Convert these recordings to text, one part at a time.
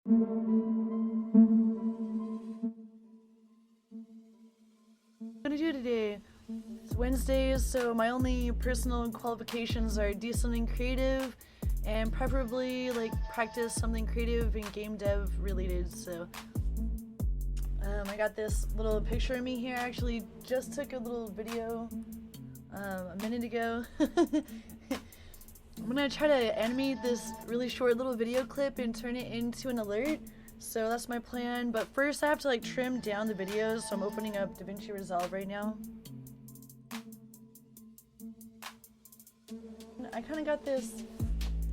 Gonna do today? It's Wednesday, so my only personal qualifications are do something creative and preferably like practice something creative and game dev related. So I got this little picture of me here. I actually just took a little video a minute ago. I'm gonna try to animate this really short little video clip and turn it into an alert. So that's my plan, but first I have to like trim down the videos, so I'm opening up DaVinci Resolve right now. I kind of got this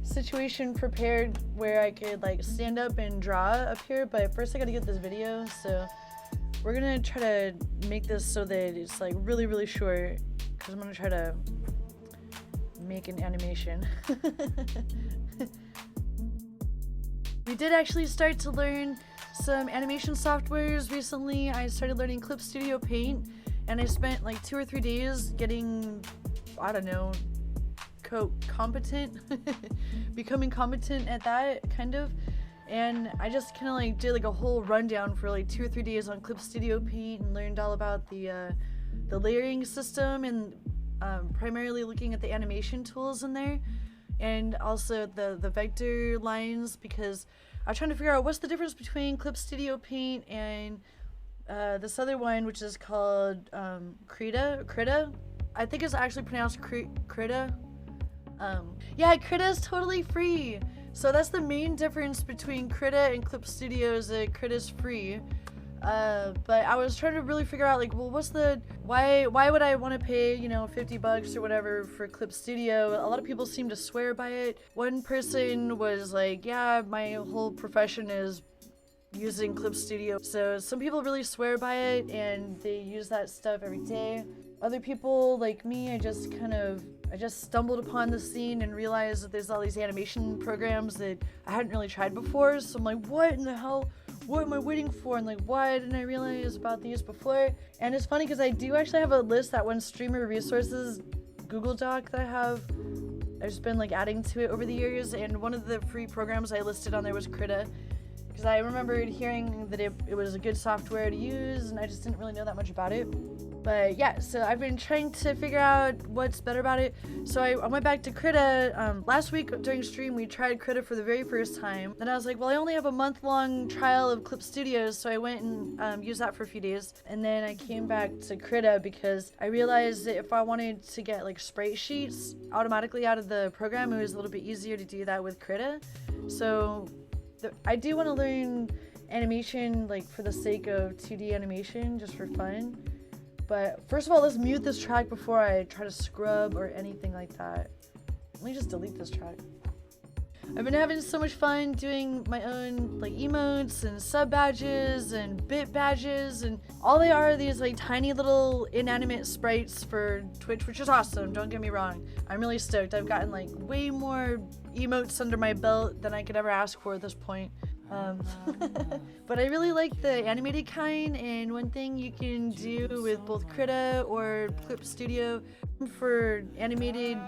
situation prepared where I could like stand up and draw up here, but first I gotta get this video, so we're gonna try to make this so that it's like really short, because I'm gonna try to make an animation. We did actually start to learn some animation softwares recently. I started learning Clip Studio Paint, and I spent like 2 or 3 days getting, I don't know, competent, becoming competent at that, kind of. And I just kind of like did like a whole rundown for like 2 or 3 days on Clip Studio Paint and learned all about the layering system and primarily looking at the animation tools in there. And also the vector lines, because I was trying to figure out what's the difference between Clip Studio Paint and this other one, which is called Krita. I think it's actually pronounced Krita. Yeah, Krita is totally free. So that's the main difference between Krita and Clip Studio, is that Krita's free. But I was trying to really figure out like, well, why would I want to pay, you know, $50 or whatever for Clip Studio? A lot of people seem to swear by it. One person was like, yeah, my whole profession is using Clip Studio. So some people really swear by it and they use that stuff every day. Other people like me, I just stumbled upon the scene and realized that there's all these animation programs that I hadn't really tried before. So I'm like, what in the hell? What am I waiting for? And like, why didn't I realize about these before? And it's funny because I do actually have a list, that one streamer resources Google Doc that I've just been like adding to it over the years. And one of the free programs I listed on there was Krita, because I remembered hearing that it was a good software to use, and I just didn't really know that much about it. But yeah, so I've been trying to figure out what's better about it. So I went back to Krita. Last week during stream, we tried Krita for the very first time. Then I was like, well, I only have a month-long trial of Clip Studios, so I went and used that for a few days. And then I came back to Krita because I realized that if I wanted to get like sprite sheets automatically out of the program, it was a little bit easier to do that with Krita. So I do want to learn animation like for the sake of 2D animation, just for fun. But first of all, let's mute this track before I try to scrub or anything like that. Let me just delete this track. I've been having so much fun doing my own like emotes and sub badges and bit badges, and all they are these like tiny little inanimate sprites for Twitch, which is awesome, don't get me wrong. I'm really stoked. I've gotten like way more emotes under my belt than I could ever ask for at this point. But I really like the animated kind, and one thing you can do with both Krita or Clip Studio for animated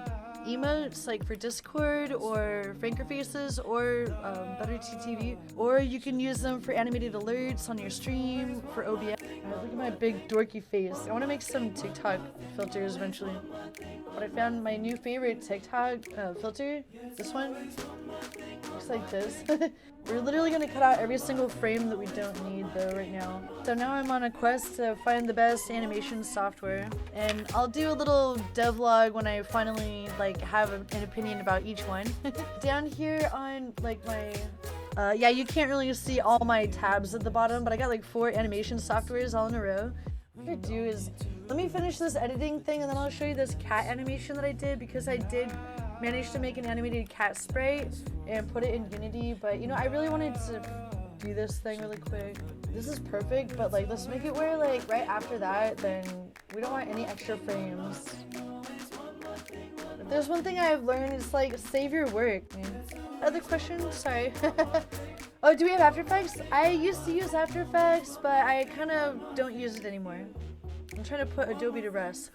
emotes, like for Discord or Franker Faces or BetterTTV, or you can use them for animated alerts on your stream for OBS. Look at my big dorky face. I want to make some TikTok filters eventually. But I found my new favorite TikTok filter. This one looks like this. We're literally gonna cut out every single frame that we don't need though right now. So now I'm on a quest to find the best animation software, and I'll do a little devlog when I finally like have an opinion about each one. Down here on like my yeah, you can't really see all my tabs at the bottom, but I got like 4 animation softwares all in a row. What I'm gonna do is, let me finish this editing thing and then I'll show you this cat animation that I did, because I did manage to make an animated cat sprite and put it in Unity, but you know, I really wanted to do this thing really quick. This is perfect, but like, let's make it where like right after that, then we don't want any extra frames. But there's one thing I've learned, is like, save your work. Other question? Sorry. Oh, do we have After Effects? I used to use After Effects, but I kind of don't use it anymore. I'm trying to put Adobe to rest.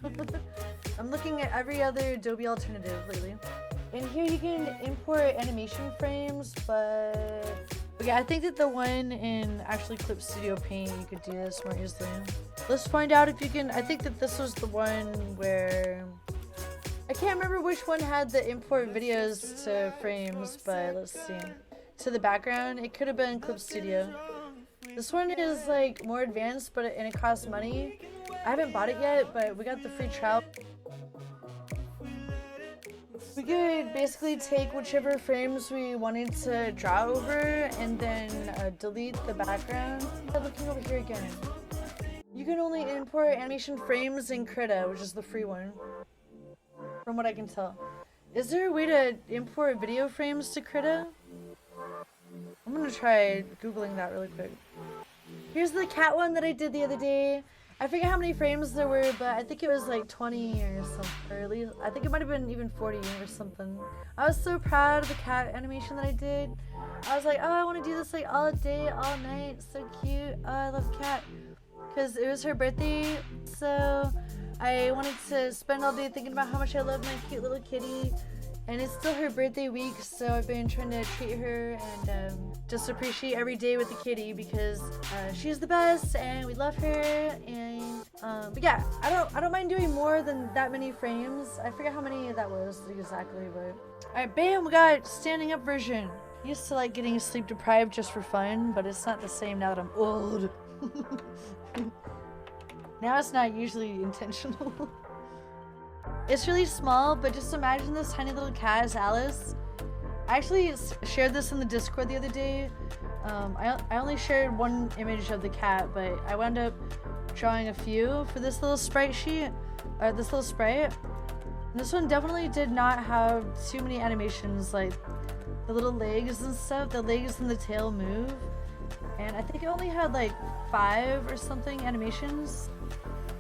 I'm looking at every other Adobe alternative lately. And here you can import animation frames, but Okay, I think that the one in actually Clip Studio Paint, you could do this more easily. Let's find out if you can. I think that this was the one where I can't remember which one had the import videos to frames, but let's see. To the background, it could have been Clip Studio. This one is like more advanced, and it costs money. I haven't bought it yet, but we got the free trial. We could basically take whichever frames we wanted to draw over and then delete the background. Looking over here again. You can only import animation frames in Krita, which is the free one, from what I can tell. Is there a way to import video frames to Krita? I'm gonna try Googling that really quick. Here's the cat one that I did the other day. I forget how many frames there were, but I think it was like 20 or something, or at least, I think it might have been even 40 or something. I was so proud of the cat animation that I did. I was like, oh, I want to do this like all day, all night, so cute. Oh, I love cat. Because it was her birthday, so I wanted to spend all day thinking about how much I love my cute little kitty. And it's still her birthday week, so I've been trying to treat her and just appreciate every day with the kitty because she's the best and we love her. And but yeah, I don't mind doing more than that many frames. I forget how many that was exactly, but alright, bam, we got standing up version. I used to like getting sleep deprived just for fun, but it's not the same now that I'm old. Now it's not usually intentional. It's really small, but just imagine this tiny little cat as Alice. I actually shared this in the Discord the other day. I only shared one image of the cat, but I wound up drawing a few for this little sprite sheet, or this little sprite. And this one definitely did not have too many animations, like the little legs and stuff. The legs and the tail move. And I think it only had like 5 or something animations.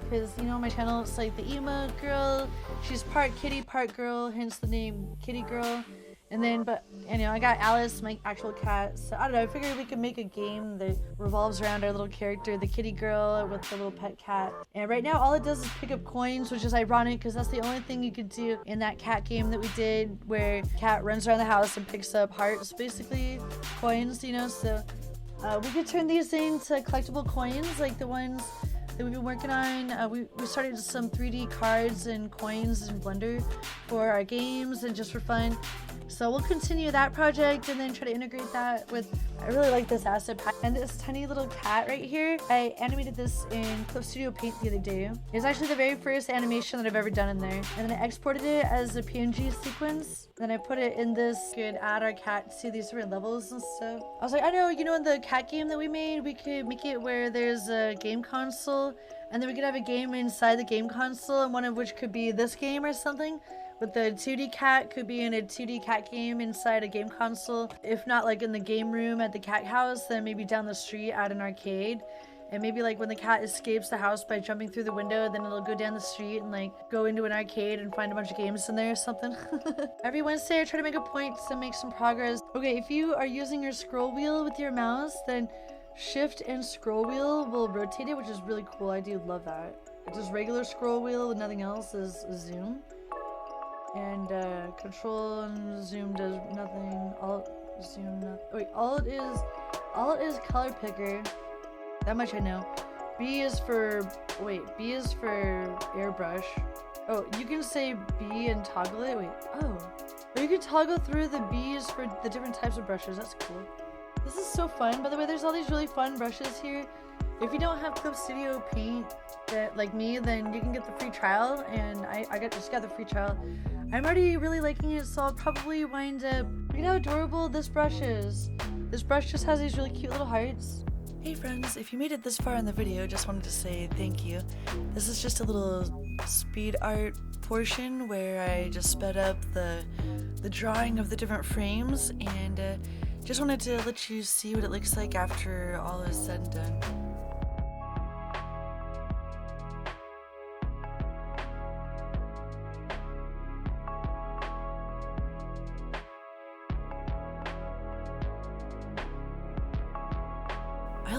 Because, you know, my channel, it's like the emo girl. She's part kitty, part girl, hence the name Kitty Girl. And then, but, you know, I got Alice, my actual cat. So, I don't know, I figured we could make a game that revolves around our little character, the kitty girl with the little pet cat. And right now, all it does is pick up coins, which is ironic because that's the only thing you could do in that cat game that we did, where cat runs around the house and picks up hearts, basically, coins, you know. So, we could turn these into collectible coins, like the ones that we've been working on. We started some 3D cards and coins in Blender for our games and just for fun. So we'll continue that project and then try to integrate that with, I really like this asset pack. And this tiny little cat right here, I animated this in Clip Studio Paint the other day. It's actually the very first animation that I've ever done in there. And then I exported it as a PNG sequence. Then I put it in this, could add our cat to these different levels and stuff. I was like, I know, you know, in the cat game that we made, we could make it where there's a game console and then we could have a game inside the game console, and one of which could be this game or something. But the 2D cat could be in a 2D cat game inside a game console. If not like in the game room at the cat house, then maybe down the street at an arcade. And maybe like when the cat escapes the house by jumping through the window, then it'll go down the street and like go into an arcade and find a bunch of games in there or something. Every Wednesday I try to make a point to make some progress. Okay, if you are using your scroll wheel with your mouse, then shift and scroll wheel will rotate it, which is really cool. I do love that. Just regular scroll wheel with nothing else is zoom. And control and zoom does nothing. Alt, zoom, nothing. Wait, alt is color picker. That much I know. B is for airbrush. Oh, you can say B and toggle it. Wait, oh, you can toggle through the B's for the different types of brushes. That's cool. This is so fun. By the way, there's all these really fun brushes here. If you don't have Clip Studio Paint, like me, then you can get the free trial, and I just got the free trial. I'm already really liking it, so I'll probably wind up. Look at how adorable this brush is. This brush just has these really cute little hearts. Hey friends, if you made it this far in the video, just wanted to say thank you. This is just a little speed art portion where I just sped up the drawing of the different frames, and just wanted to let you see what it looks like after all is said and done.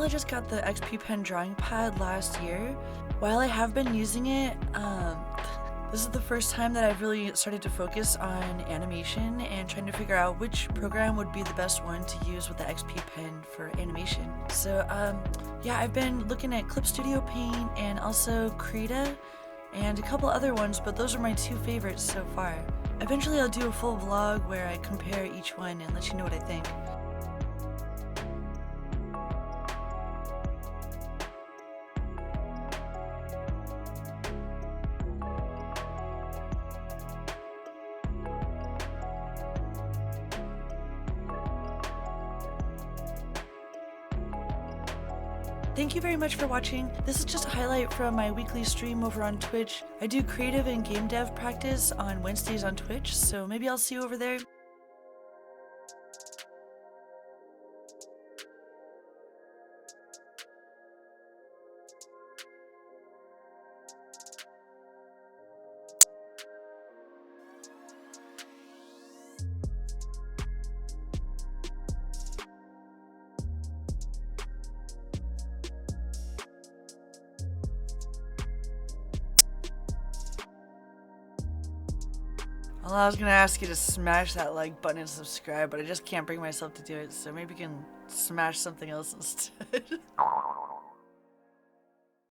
I just got the XP Pen drawing pad last year. While I have been using it, This is the first time that I've really started to focus on animation and trying to figure out which program would be the best one to use with the XP Pen for animation. So yeah, I've been looking at Clip Studio Paint and also Krita and a couple other ones, but those are my two favorites so far. Eventually I'll do a full vlog where I compare each one and let you know what I think. Thank you very much for watching. This is just a highlight from my weekly stream over on Twitch. I do creative and game dev practice on Wednesdays on Twitch, so maybe I'll see you over there. Well, I was gonna ask you to smash that like button and subscribe, but I just can't bring myself to do it, so maybe you can smash something else instead.